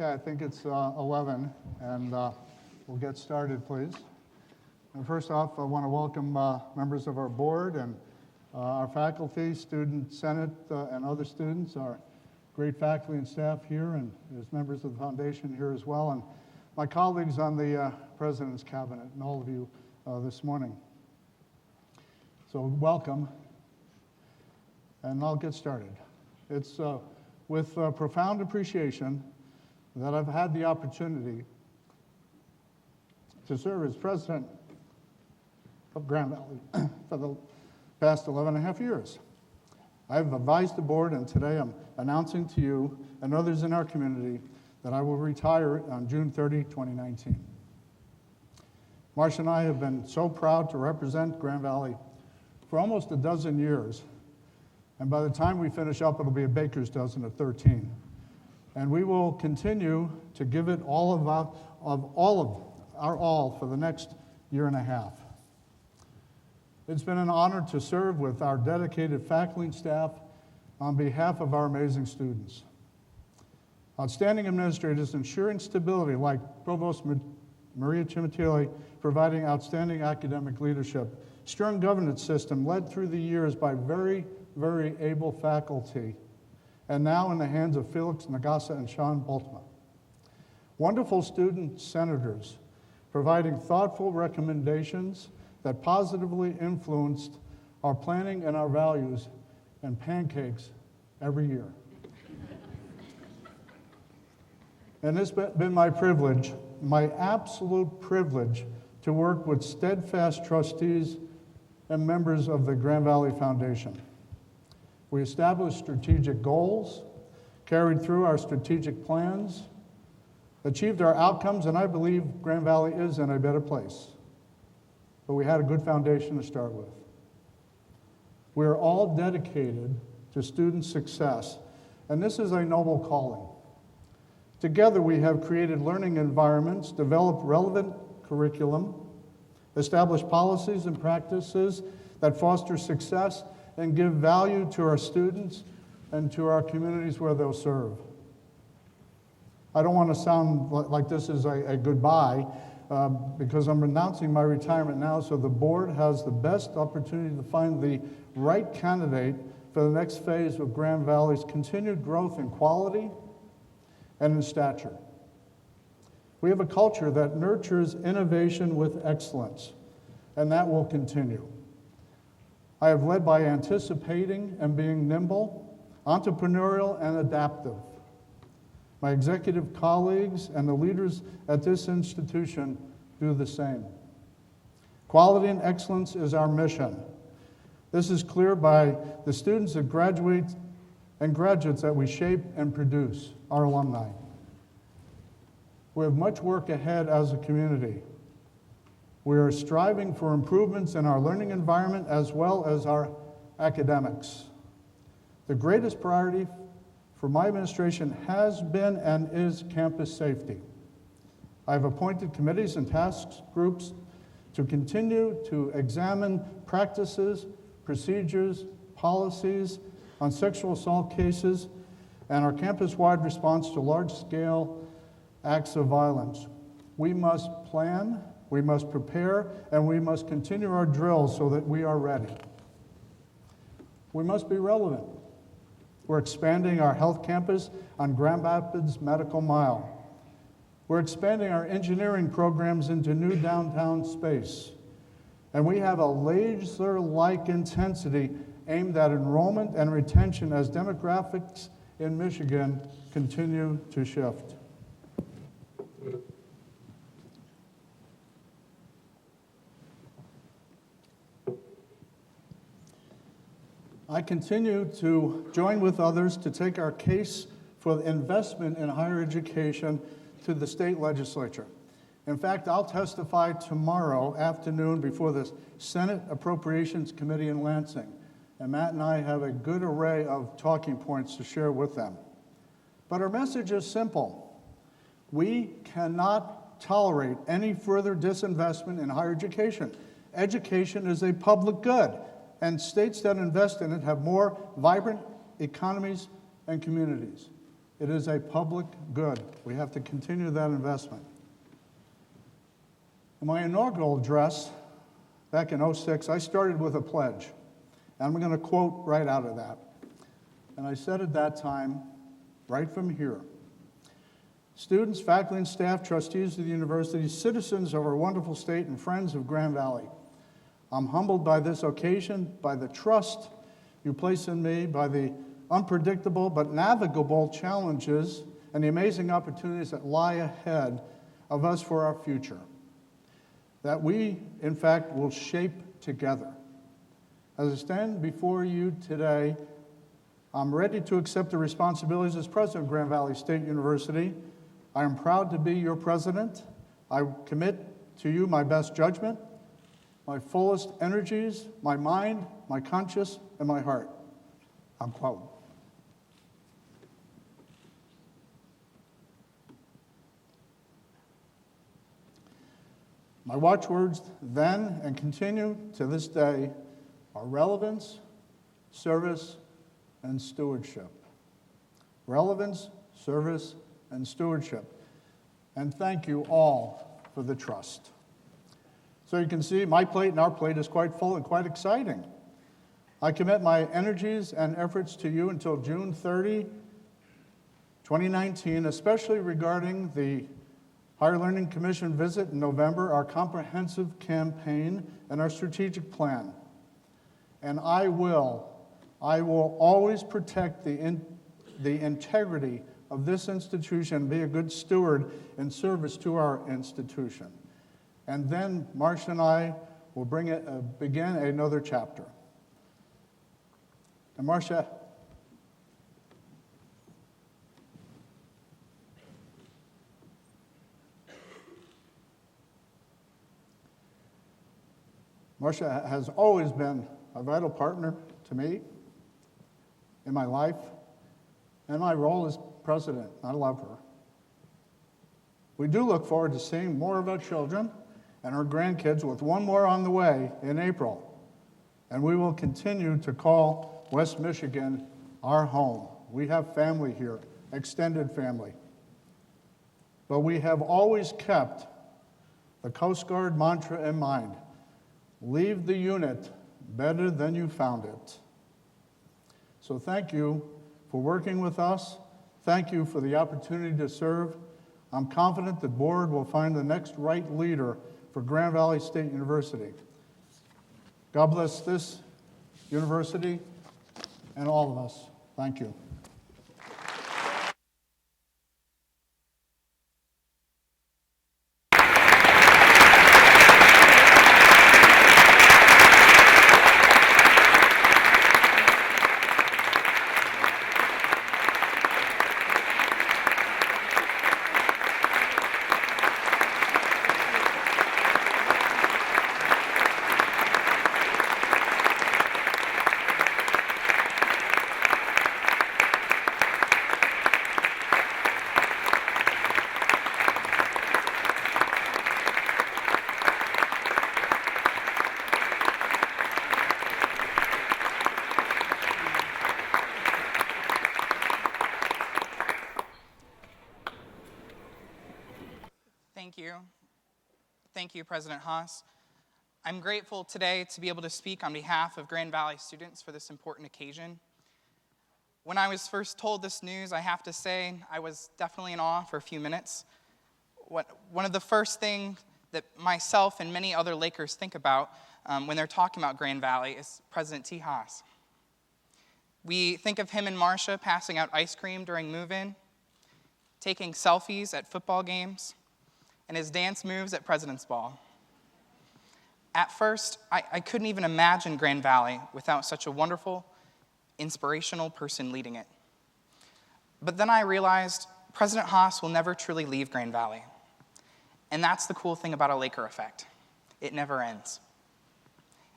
Okay, I think it's 11, and we'll get started, please. And first off, I want to welcome members of our board and our faculty, student senate, and other students, our great faculty and staff here, and there's members of the foundation here as well, and my colleagues on the President's Cabinet, and all of you this morning. So welcome, and I'll get started. It's with profound appreciation that I've had the opportunity to serve as president of Grand Valley for the past 11 and a half years. I've advised the board, and today I'm announcing to you and others in our community that I will retire on June 30, 2019. Marcia and I have been so proud to represent Grand Valley for almost a dozen years, and by the time we finish up, it'll be a baker's dozen of 13. And we will continue to give it all of our all for the next year and a half. It's been an honor to serve with our dedicated faculty and staff on behalf of our amazing students. Outstanding administrators ensuring stability, like Provost Maria Cimitili, providing outstanding academic leadership. Strong governance system led through the years by very, very able faculty, and now in the hands of Felix Nagasa and Sean Boltma. Wonderful student senators providing thoughtful recommendations that positively influenced our planning and our values, and pancakes every year. And it's been my privilege, my absolute privilege, to work with steadfast trustees and members of the Grand Valley Foundation. We established strategic goals, carried through our strategic plans, achieved our outcomes, and I believe Grand Valley is in a better place. But we had a good foundation to start with. We are all dedicated to student success, and this is a noble calling. Together, we have created learning environments, developed relevant curriculum, established policies and practices that foster success and give value to our students and to our communities where they'll serve. I don't want to sound like this is a goodbye because I'm announcing my retirement now, so the board has the best opportunity to find the right candidate for the next phase of Grand Valley's continued growth in quality and in stature. We have a culture that nurtures innovation with excellence, and that will continue. I have led by anticipating and being nimble, entrepreneurial, and adaptive. My executive colleagues and the leaders at this institution do the same. Quality and excellence is our mission. This is clear by the students that graduate and graduates that we shape and produce, our alumni. We have much work ahead as a community. We are striving for improvements in our learning environment as well as our academics. The greatest priority for my administration has been and is campus safety. I've appointed committees and task groups to continue to examine practices, procedures, policies on sexual assault cases, and our campus-wide response to large-scale acts of violence. We must plan, we must prepare, and we must continue our drills so that we are ready. We must be relevant. We're expanding our health campus on Grand Rapids Medical Mile. We're expanding our engineering programs into new downtown space. And we have a laser-like intensity aimed at enrollment and retention as demographics in Michigan continue to shift. I continue to join with others to take our case for the investment in higher education to the state legislature. In fact, I'll testify tomorrow afternoon before the Senate Appropriations Committee in Lansing, and Matt and I have a good array of talking points to share with them. But our message is simple. We cannot tolerate any further disinvestment in higher education. Education is a public good, and states that invest in it have more vibrant economies and communities. It is a public good. We have to continue that investment. In my inaugural address back in '06, I started with a pledge. And I'm going to quote right out of that. And I said at that time, right from here, students, faculty, and staff, trustees of the university, citizens of our wonderful state, and friends of Grand Valley, I'm humbled by this occasion, by the trust you place in me, by the unpredictable but navigable challenges and the amazing opportunities that lie ahead of us for our future, that we, in fact, will shape together. As I stand before you today, I'm ready to accept the responsibilities as president of Grand Valley State University. I am proud to be your president. I commit to you my best judgment, my fullest energies, my mind, my conscience, and my heart. Unquote. My watchwords then and continue to this day are relevance, service, and stewardship. Relevance, service, and stewardship. And thank you all for the trust. So you can see my plate and our plate is quite full and quite exciting. I commit my energies and efforts to you until June 30, 2019, especially regarding the Higher Learning Commission visit in November, our comprehensive campaign, and our strategic plan. And I will always protect the integrity of this institution and be a good steward in service to our institution. And then Marcia and I will begin another chapter. And Marcia, has always been a vital partner to me in my life and my role as president. I love her. We do look forward to seeing more of our children and our grandkids, with one more on the way in April. And we will continue to call West Michigan our home. We have family here, extended family. But we have always kept the Coast Guard mantra in mind: leave the unit better than you found it. So thank you for working with us. Thank you for the opportunity to serve. I'm confident the board will find the next right leader for Grand Valley State University. God bless this university and all of us. Thank you. Thank you, President Haas. I'm grateful today to be able to speak on behalf of Grand Valley students for this important occasion. When I was first told this news, I have to say I was definitely in awe for a few minutes. One of the first things that myself and many other Lakers think about when they're talking about Grand Valley is President T. Haas. We think of him and Marcia passing out ice cream during move-in, taking selfies at football games, and his dance moves at President's Ball. At first, I couldn't even imagine Grand Valley without such a wonderful, inspirational person leading it. But then I realized President Haas will never truly leave Grand Valley. And that's the cool thing about a Laker effect. It never ends.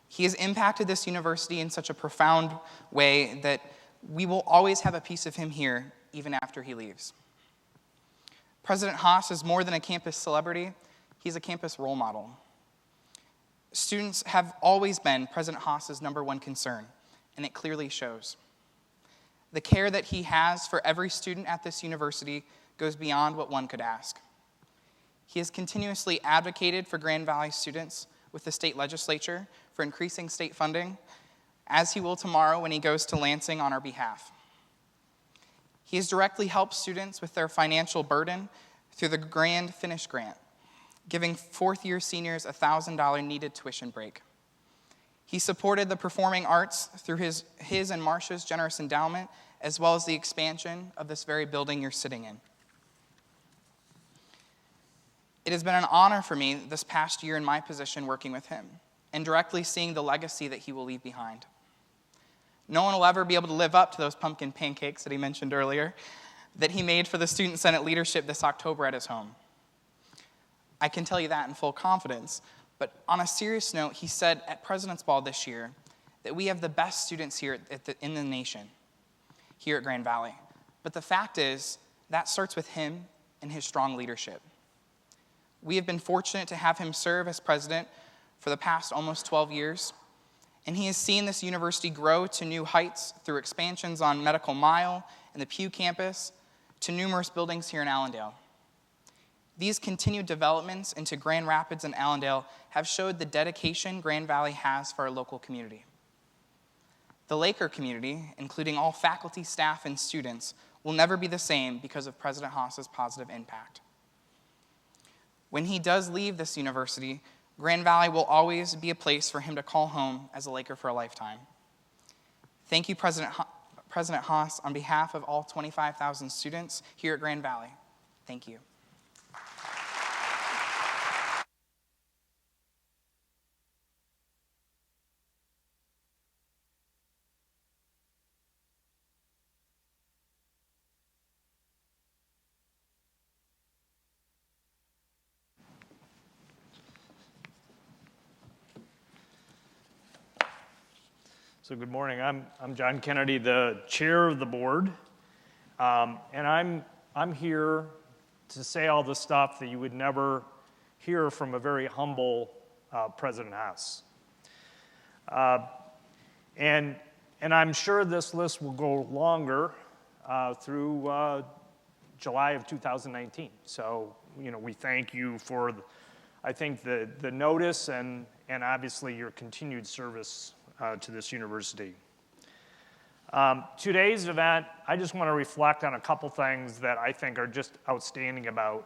He has impacted this university in such a profound way that we will always have a piece of him here, even after he leaves. President Haas is more than a campus celebrity. He's a campus role model. Students have always been President Haas's #1 concern, and it clearly shows. The care that he has for every student at this university goes beyond what one could ask. He has continuously advocated for Grand Valley students with the state legislature for increasing state funding, as he will tomorrow when he goes to Lansing on our behalf. He has directly helped students with their financial burden through the Grand Finish Grant, giving fourth-year seniors a $1,000 needed tuition break. He supported the performing arts through his and Marcia's generous endowment, as well as the expansion of this very building you're sitting in. It has been an honor for me this past year in my position working with him and directly seeing the legacy that he will leave behind. No one will ever be able to live up to those pumpkin pancakes that he mentioned earlier that he made for the Student Senate leadership this October at his home. I can tell you that in full confidence, but on a serious note, he said at President's Ball this year that we have the best students here in the nation, here at Grand Valley. But the fact is, that starts with him and his strong leadership. We have been fortunate to have him serve as president for the past almost 12 years, and he has seen this university grow to new heights through expansions on Medical Mile and the Pew campus to numerous buildings here in Allendale. These continued developments into Grand Rapids and Allendale have showed the dedication Grand Valley has for our local community. The Laker community, including all faculty, staff, and students, will never be the same because of President Haas's positive impact. When he does leave this university, Grand Valley will always be a place for him to call home as a Laker for a lifetime. Thank you, President Haas, on behalf of all 25,000 students here at Grand Valley. Thank you. So good morning. I'm John Kennedy, the chair of the board, and I'm here to say all the stuff that you would never hear from a very humble President Haas. And I'm sure this list will go longer through July of 2019. So we thank you for, I think, the notice and obviously your continued service to this university. Today's event, I just want to reflect on a couple things that I think are just outstanding about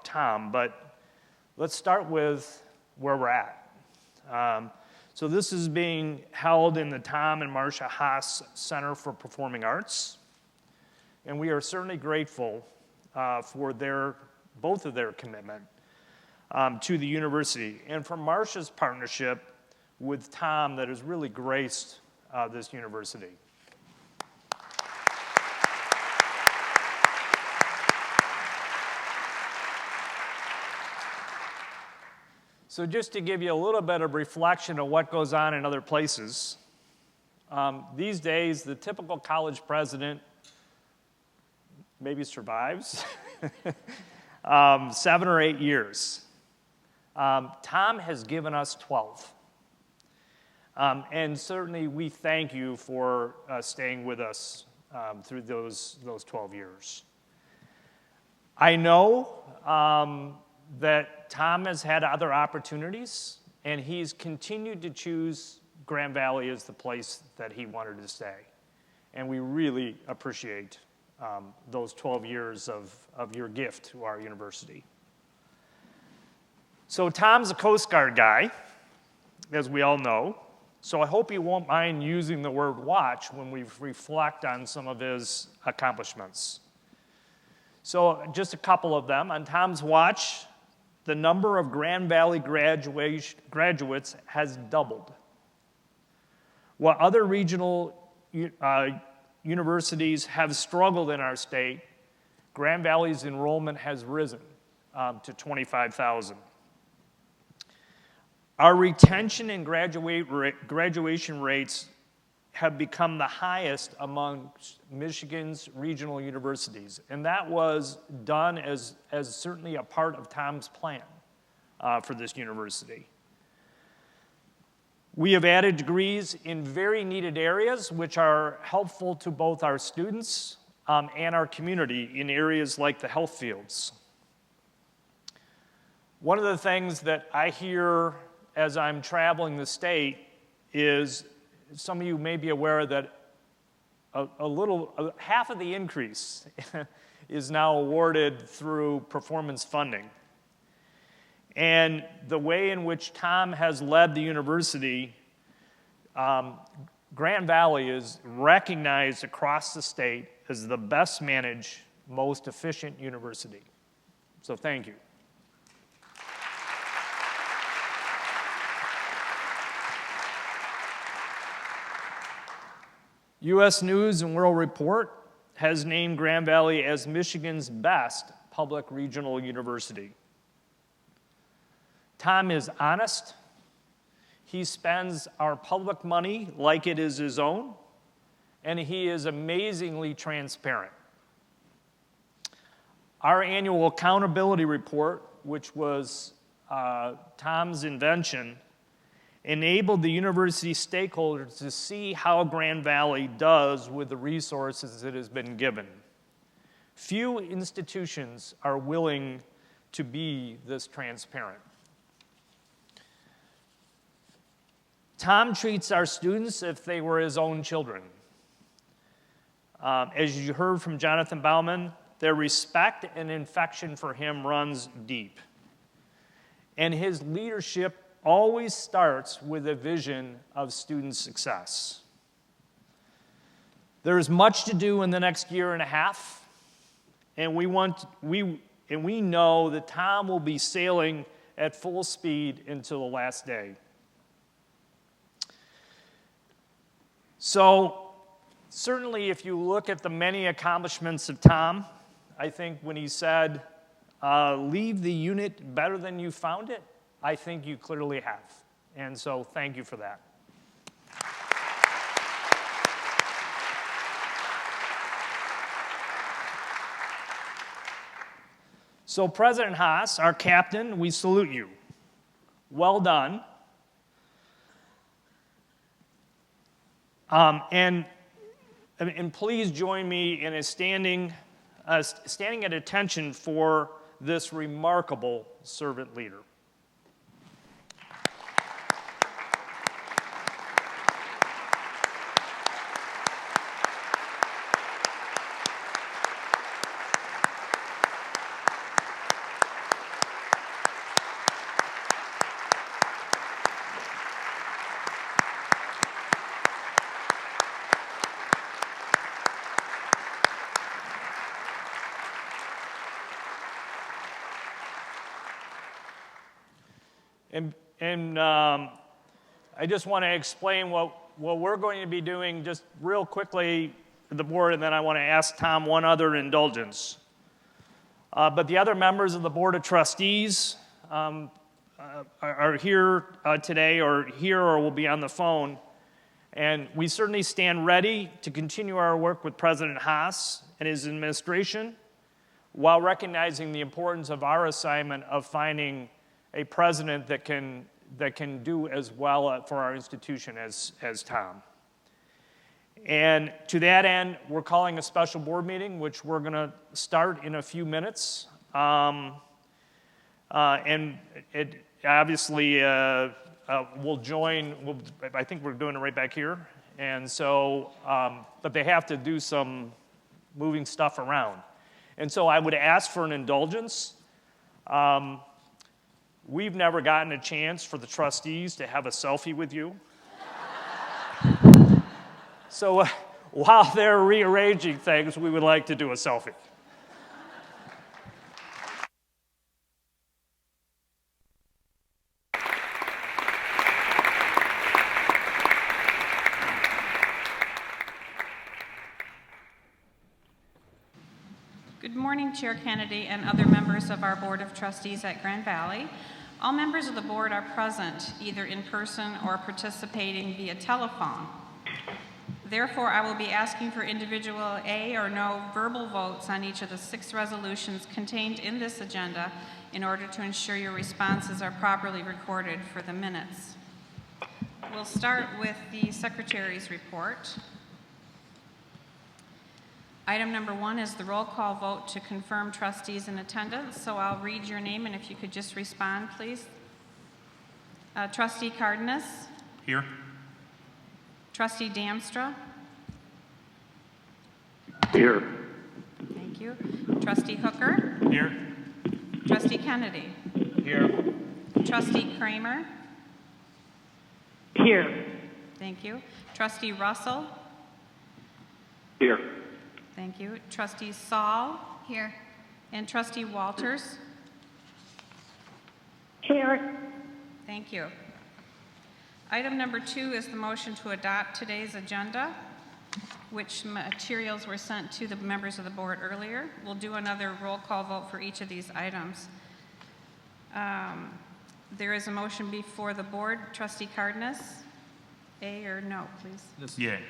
Tom, but let's start with where we're at. So this is being held in the Tom and Marcia Haas Center for Performing Arts, and we are certainly grateful for both of their commitment to the university, and for Marcia's partnership with Tom that has really graced this university. So just to give you a little bit of reflection of what goes on in other places, these days the typical college president maybe survives 7 or 8 years. Tom has given us 12. And certainly we thank you for staying with us through those 12 years. I know that Tom has had other opportunities, and he's continued to choose Grand Valley as the place that he wanted to stay. And we really appreciate those 12 years of your gift to our university. So Tom's a Coast Guard guy, as we all know. So I hope you won't mind using the word watch when we reflect on some of his accomplishments. So just a couple of them. On Tom's watch, the number of Grand Valley graduates has doubled. While other regional universities have struggled in our state, Grand Valley's enrollment has risen to 25,000. Our retention and graduation rates have become the highest among Michigan's regional universities, and that was done as certainly a part of Tom's plan for this university. We have added degrees in very needed areas, which are helpful to both our students and our community in areas like the health fields. One of the things that I hear as I'm traveling the state is, some of you may be aware that half of the increase is now awarded through performance funding. And the way in which Tom has led the university, Grand Valley is recognized across the state as the best managed, most efficient university. So thank you. U.S. News and World Report has named Grand Valley as Michigan's best public regional university. Tom is honest. He spends our public money like it is his own, and he is amazingly transparent. Our annual accountability report, which was Tom's invention, enabled the university stakeholders to see how Grand Valley does with the resources it has been given. Few institutions are willing to be this transparent. Tom treats our students if they were his own children. As you heard from Jonathan Bauman, their respect and affection for him runs deep. And his leadership always starts with a vision of student success. There is much to do in the next year and a half, and we know that Tom will be sailing at full speed until the last day. So, certainly if you look at the many accomplishments of Tom, I think when he said, leave the unit better than you found it, I think you clearly have. And so thank you for that. So President Haas, our captain, we salute you. Well done. And please join me in standing at attention for this remarkable servant leader. And I just want to explain what we're going to be doing just real quickly to the board, and then I want to ask Tom one other indulgence. But the other members of the Board of Trustees are here today, or will be on the phone. And we certainly stand ready to continue our work with President Haas and his administration while recognizing the importance of our assignment of finding a president that can do as well for our institution as Tom. And to that end, we're calling a special board meeting, which we're going to start in a few minutes. And it obviously will join, I think we're doing it right back here. And so, but they have to do some moving stuff around. And so I would ask for an indulgence. We've never gotten a chance for the trustees to have a selfie with you. So while they're rearranging things, we would like to do a selfie. Good morning, Chair Kennedy and other members of our Board of Trustees at Grand Valley. All members of the board are present, either in person or participating via telephone. Therefore, I will be asking for individual A or no verbal votes on each of the 6 resolutions contained in this agenda in order to ensure your responses are properly recorded for the minutes. We'll start with the Secretary's report. Item number 1 is the roll call vote to confirm trustees in attendance. So I'll read your name, and if you could just respond, please. Trustee Cardenas. Here. Trustee Damstra. Here. Thank you. Trustee Hooker. Here. Trustee Kennedy. Here. Trustee Kramer. Here. Thank you. Trustee Russell. Here. Thank you. Trustee Saul. Here. And Trustee Walters. Here. Thank you. Item number 2 is the motion to adopt today's agenda, which materials were sent to the members of the board earlier. We'll do another roll call vote for each of these items. There is a motion before the board. Trustee Cardenas, A or no, please? Yay.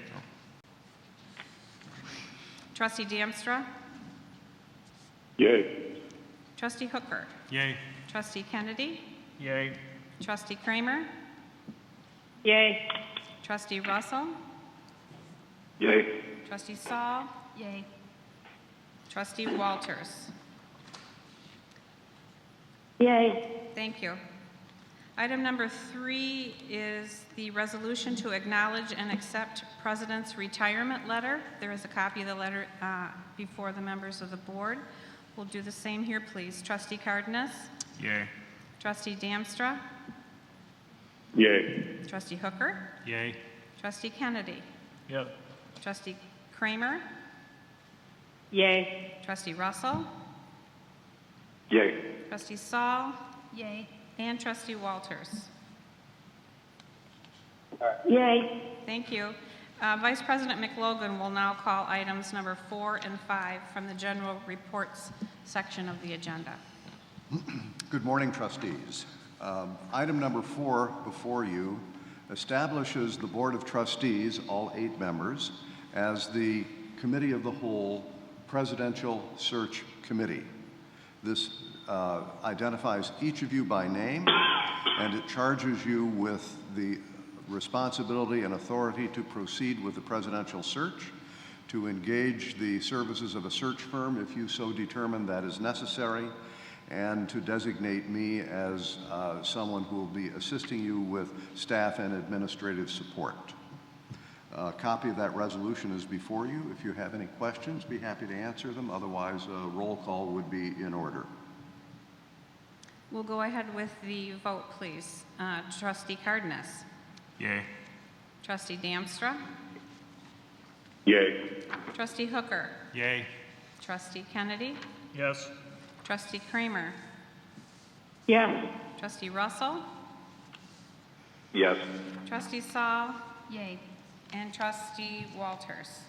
Trustee Damstra. Yay. Trustee Hooker. Yay. Trustee Kennedy. Yay. Trustee Kramer. Yay. Trustee Russell. Yay. Trustee Saul. Yay. Trustee Walters. Yay. Thank you. Item number 3 is the resolution to acknowledge and accept President's retirement letter. There is a copy of the letter before the members of the board. We'll do the same here, please. Trustee Cardenas. Yay. Trustee Damstra. Yay. Trustee Hooker. Yay. Trustee Kennedy. Yep. Trustee Kramer. Yay. Trustee Russell. Yay. Trustee Saul. Yay. And Trustee Walters. Yay. Thank you. Vice President McLogan will now call items number 4 and 5 from the general reports section of the agenda. Good morning, trustees. Item number 4 before you establishes the Board of Trustees, all 8 members, as the Committee of the Whole Presidential Search Committee. This identifies each of you by name, and it charges you with the responsibility and authority to proceed with the presidential search, to engage the services of a search firm if you so determine that is necessary, and to designate me as someone who will be assisting you with staff and administrative support. A copy of that resolution is before you. If you have any questions, be happy to answer them. Otherwise, a roll call would be in order. We'll go ahead with the vote, please. Trustee Cardenas. Yay. Trustee Damstra. Yay. Trustee Hooker. Yay. Trustee Kennedy. Yes. Trustee Kramer. Yes. Trustee Russell. Yes. Trustee Saul. Yay. And Trustee Walters.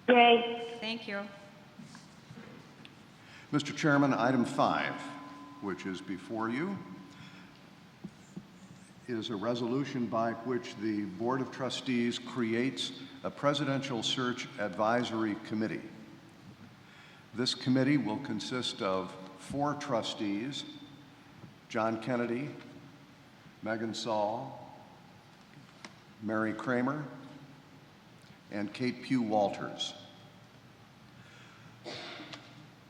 Yay. Thank you. Mr. Chairman, item 5, which is before you, is a resolution by which the Board of Trustees creates a Presidential Search Advisory Committee. This committee will consist of 4 trustees: John Kennedy, Megan Saul, Mary Kramer, and Kate Pugh Walters.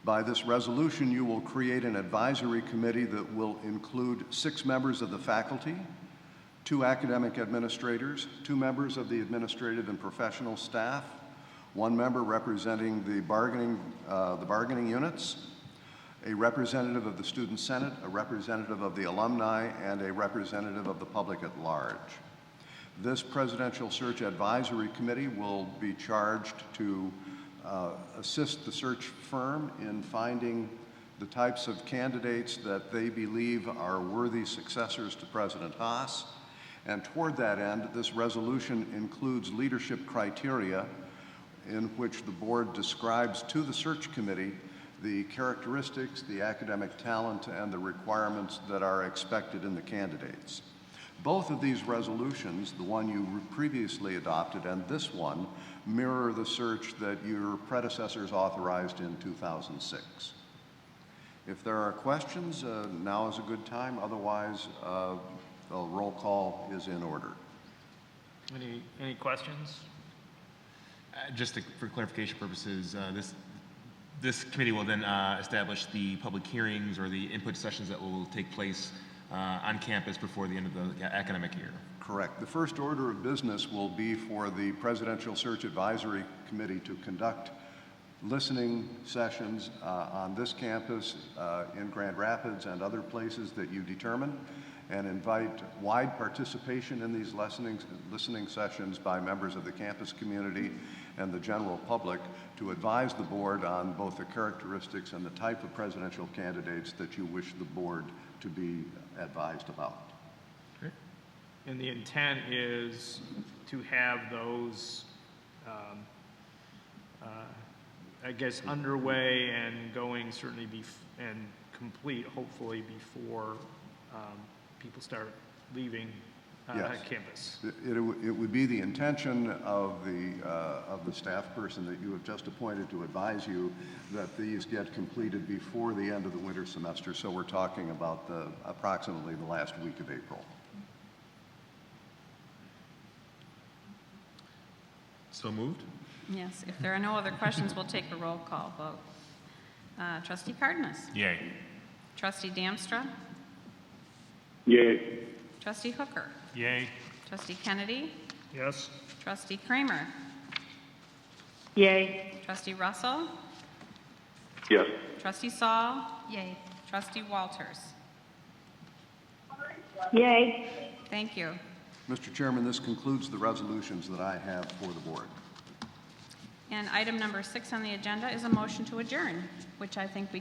By this resolution, you will create an advisory committee that will include 6 members of the faculty, 2 academic administrators, 2 members of the administrative and professional staff, 1 member representing the bargaining units, a representative of the Student Senate, a representative of the alumni, and a representative of the public at large. This Presidential Search Advisory Committee will be charged to assist the search firm in finding the types of candidates that they believe are worthy successors to President Haas. And toward that end, this resolution includes leadership criteria in which the board describes to the search committee the characteristics, the academic talent, and the requirements that are expected in the candidates. Both of these resolutions, the one you previously adopted and this one, mirror the search that your predecessors authorized in 2006. If there are questions, now is a good time. Otherwise, The roll call is in order. Any questions? For clarification purposes, this committee will then establish the public hearings or the input sessions that will take place on campus before the end of the academic year. Correct. The first order of business will be for the Presidential Search Advisory Committee to conduct listening sessions on this campus, in Grand Rapids and other places that you determine, and invite wide participation in these listening sessions by members of the campus community and the general public to advise the board on both the characteristics and the type of presidential candidates that you wish the board to be advised about. And the intent is to have those, I guess, underway and going certainly and complete, hopefully, before people start leaving Yes. campus. It would be the intention of the staff person that you have just appointed to advise you that these get completed before the end of the winter semester. So we're talking about approximately the last week of April. So moved? Yes, if there are no other questions, we'll take a roll call vote. Trustee Cardenas? Yay. Trustee Damstra? Yay. Trustee Hooker? Yay. Trustee Kennedy? Yes. Trustee Kramer? Yay. Trustee Russell? Yes. Trustee Saul? Yay. Trustee Walters? Yay. Thank you. Mr. Chairman, this concludes the resolutions that I have for the board. And item number 6 on the agenda is a motion to adjourn, which I think we